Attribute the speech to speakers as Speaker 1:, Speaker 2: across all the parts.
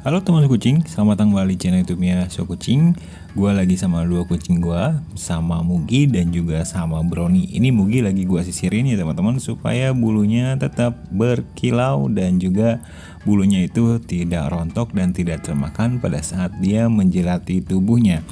Speaker 1: Halo teman kucing, selamat datang kembali di channel YouTube-nya So Kucing. Gue lagi sama dua kucing gue, sama Mugi dan juga sama Brownie. Ini Mugi lagi gue sisirin ya teman-teman, supaya bulunya tetap berkilau dan juga bulunya itu tidak rontok dan tidak termakan pada saat dia menjilati tubuhnya.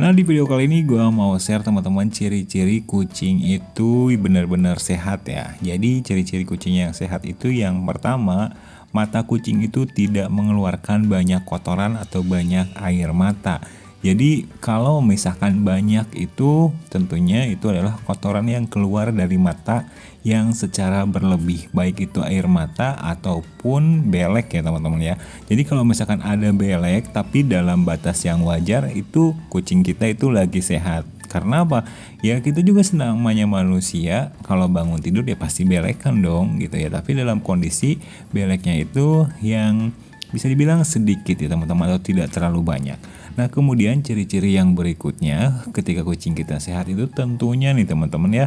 Speaker 1: Nah, di video kali ini gue mau share teman-teman ciri-ciri kucing itu benar-benar sehat ya. Jadi ciri-ciri kucing yang sehat itu yang pertama, mata kucing itu tidak mengeluarkan banyak kotoran atau banyak air mata. Jadi kalau misalkan banyak itu tentunya itu adalah kotoran yang keluar dari mata yang secara berlebih, baik itu air mata ataupun belek ya teman-teman ya. Jadi kalau misalkan ada belek tapi dalam batas yang wajar, itu kucing kita itu lagi sehat. Karena apa? Ya kita juga namanya manusia, kalau bangun tidur ya pasti belekan dong gitu ya. Tapi dalam kondisi beleknya itu yang bisa dibilang sedikit ya teman-teman, atau tidak terlalu banyak. Nah kemudian ciri-ciri yang berikutnya ketika kucing kita sehat itu tentunya nih teman-teman ya,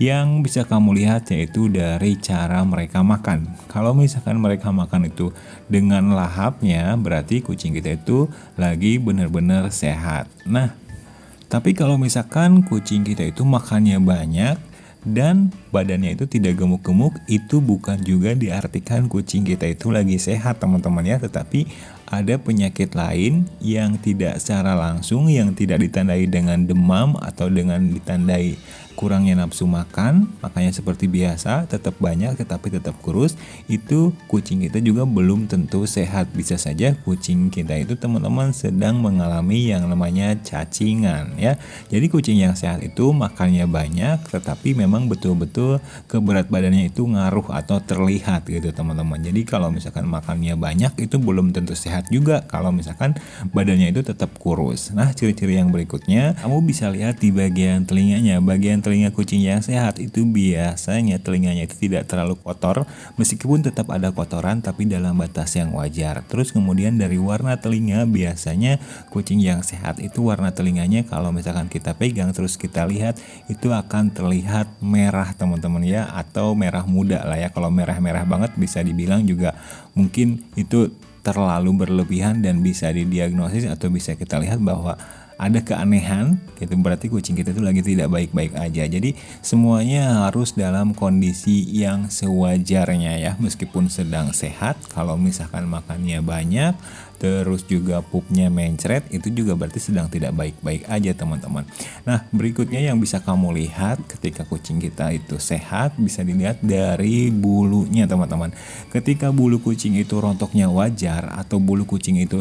Speaker 1: yang bisa kamu lihat yaitu dari cara mereka makan. Kalau misalkan mereka makan itu dengan lahapnya, berarti kucing kita itu lagi benar-benar sehat. Nah, tapi kalau misalkan kucing kita itu makannya banyak dan badannya itu tidak gemuk-gemuk, itu bukan juga diartikan kucing kita itu lagi sehat teman-teman ya. Tetapi ada penyakit lain yang tidak secara langsung, yang tidak ditandai dengan demam atau dengan ditandai kurangnya nafsu makan, makanya seperti biasa tetap banyak tetapi tetap kurus, itu kucing kita juga belum tentu sehat. Bisa saja kucing kita itu teman-teman sedang mengalami yang namanya cacingan ya. Jadi kucing yang sehat itu makannya banyak tetapi memang betul-betul ke berat badannya itu ngaruh atau terlihat gitu teman-teman. Jadi kalau misalkan makannya banyak itu belum tentu sehat juga kalau misalkan badannya itu tetap kurus. Nah ciri-ciri yang berikutnya, kamu bisa lihat di bagian telinganya. Bagian telinga kucing yang sehat itu biasanya telinganya itu tidak terlalu kotor, meskipun tetap ada kotoran tapi dalam batas yang wajar. Terus kemudian dari warna telinga, biasanya kucing yang sehat itu warna telinganya kalau misalkan kita pegang terus kita lihat itu akan terlihat merah teman-teman ya, atau merah muda lah ya. Kalau merah-merah banget bisa dibilang juga mungkin itu terlalu berlebihan dan bisa didiagnosis atau bisa kita lihat bahwa ada keanehan gitu, berarti kucing kita itu lagi tidak baik-baik aja. Jadi semuanya harus dalam kondisi yang sewajarnya ya, meskipun sedang sehat. Kalau misalkan makannya banyak terus juga pupnya mencret, itu juga berarti sedang tidak baik-baik aja teman-teman. Nah berikutnya yang bisa kamu lihat ketika kucing kita itu sehat, bisa dilihat dari bulunya teman-teman. Ketika bulu kucing itu rontoknya wajar atau bulu kucing itu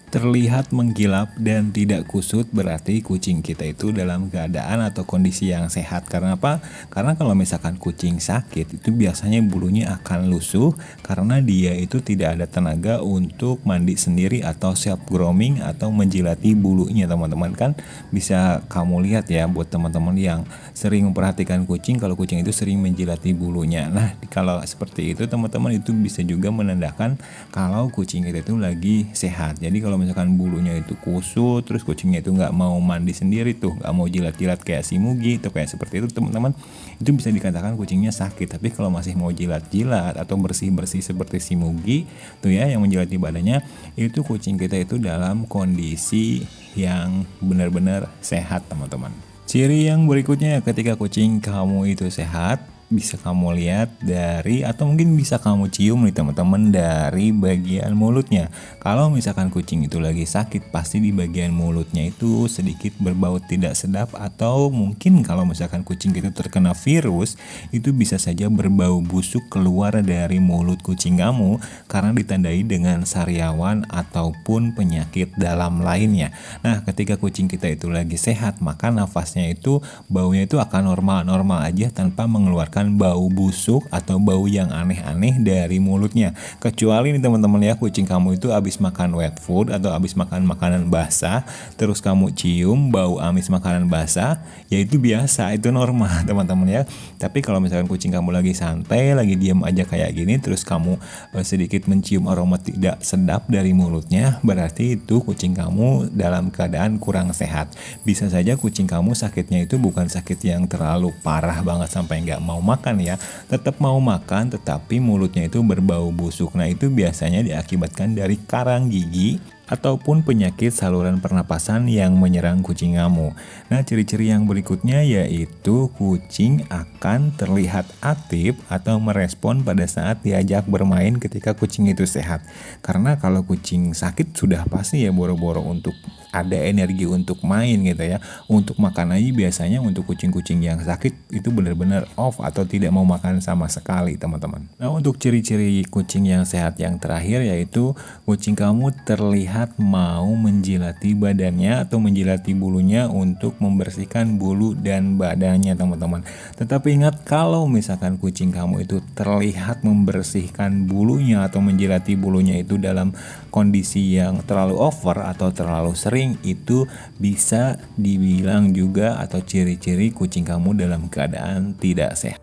Speaker 1: terlihat mengkilap dan tidak kusut, berarti kucing kita itu dalam keadaan atau kondisi yang sehat. Karena apa? Karena kalau misalkan kucing sakit itu biasanya bulunya akan lusuh karena dia itu tidak ada tenaga untuk mandi sendiri atau self grooming atau menjilati bulunya teman-teman. Kan bisa kamu lihat ya buat teman-teman yang sering memperhatikan kucing, kalau kucing itu sering menjilati bulunya. Nah kalau seperti itu teman-teman, itu bisa juga menandakan kalau kucing kita itu lagi sehat. Jadi kalau misalkan bulunya itu kusut, terus kucingnya itu nggak mau mandi sendiri tuh, nggak mau jilat-jilat kayak si Mugi tuh, kayak seperti itu teman-teman, itu bisa dikatakan kucingnya sakit. Tapi kalau masih mau jilat-jilat atau bersih-bersih seperti si Mugi tuh ya, yang menjilati badannya, itu kucing kita itu dalam kondisi yang benar-benar sehat teman-teman. Ciri yang berikutnya ketika kucing kamu itu sehat, bisa kamu lihat dari, atau mungkin bisa kamu cium nih teman-teman, dari bagian mulutnya. Kalau misalkan kucing itu lagi sakit, pasti di bagian mulutnya itu sedikit berbau tidak sedap, atau mungkin kalau misalkan kucing itu terkena virus, itu bisa saja berbau busuk keluar dari mulut kucing kamu karena ditandai dengan sariawan ataupun penyakit dalam lainnya. Nah ketika kucing kita itu lagi sehat, maka nafasnya itu baunya itu akan normal-normal aja tanpa mengeluarkan bau busuk atau bau yang aneh-aneh dari mulutnya. Kecuali nih teman-teman ya, kucing kamu itu habis makan wet food atau habis makan makanan basah, terus kamu cium bau amis makanan basah, ya itu biasa, itu normal teman-teman ya. Tapi kalau misalkan kucing kamu lagi santai, lagi diam aja kayak gini, terus kamu sedikit mencium aroma tidak sedap dari mulutnya, berarti itu kucing kamu dalam keadaan kurang sehat. Bisa saja kucing kamu sakitnya itu bukan sakit yang terlalu parah banget sampai nggak mau makan ya. Tetap mau makan tetapi mulutnya itu berbau busuk. Nah itu biasanya diakibatkan dari karang gigi ataupun penyakit saluran pernapasan yang menyerang kucing kamu. Nah, ciri-ciri yang berikutnya yaitu kucing akan terlihat aktif atau merespon pada saat diajak bermain ketika kucing itu sehat. Karena kalau kucing sakit sudah pasti ya boro-boro untuk ada energi untuk main gitu ya. Untuk makan aja biasanya untuk kucing-kucing yang sakit itu benar-benar off atau tidak mau makan sama sekali, teman-teman. Nah, untuk ciri-ciri kucing yang sehat yang terakhir yaitu kucing kamu terlihat mau menjilati badannya atau menjilati bulunya untuk membersihkan bulu dan badannya, teman-teman. Tetapi ingat, kalau misalkan kucing kamu itu terlihat membersihkan bulunya atau menjilati bulunya itu dalam kondisi yang terlalu over atau terlalu sering, itu bisa dibilang juga atau ciri-ciri kucing kamu dalam keadaan tidak sehat.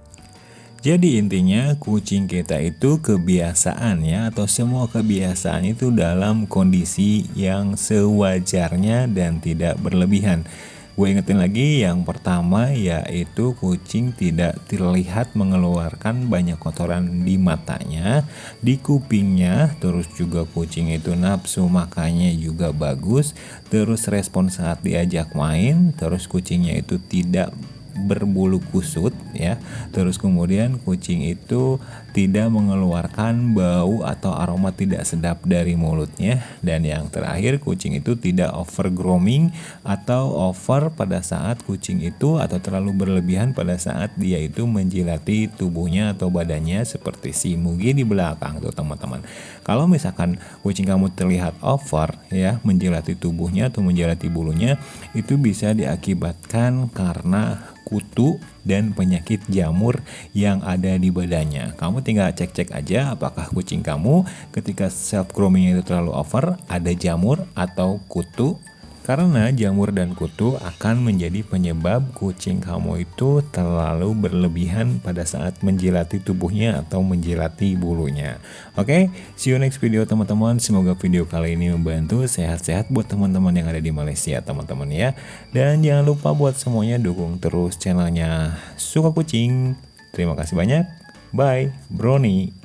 Speaker 1: Jadi intinya kucing kita itu kebiasaan ya, atau semua kebiasaan itu dalam kondisi yang sewajarnya dan tidak berlebihan. Gue ingetin lagi, yang pertama yaitu kucing tidak terlihat mengeluarkan banyak kotoran di matanya, di kupingnya, terus juga kucing itu nafsu makannya juga bagus, terus respon saat diajak main, terus kucingnya itu tidak berbulu kusut ya. Terus kemudian kucing itu tidak mengeluarkan bau atau aroma tidak sedap dari mulutnya. Dan yang terakhir, kucing itu tidak over grooming atau over pada saat kucing itu atau terlalu berlebihan pada saat dia itu menjilati tubuhnya atau badannya seperti si Mugi di belakang tuh, teman-teman. Kalau misalkan kucing kamu terlihat over ya menjilati tubuhnya atau menjilati bulunya, itu bisa diakibatkan karena kutu dan penyakit jamur yang ada di badannya. Kamu tinggal cek-cek aja apakah kucing kamu ketika self grooming itu terlalu over, ada jamur atau kutu. Karena jamur dan kutu akan menjadi penyebab kucing kamu itu terlalu berlebihan pada saat menjilati tubuhnya atau menjilati bulunya. Oke, see you next video teman-teman. Semoga video kali ini membantu. Sehat-sehat buat teman-teman yang ada di Malaysia, teman-teman ya. Dan jangan lupa buat semuanya dukung terus channelnya Suka Kucing. Terima kasih banyak. Bye, Brony.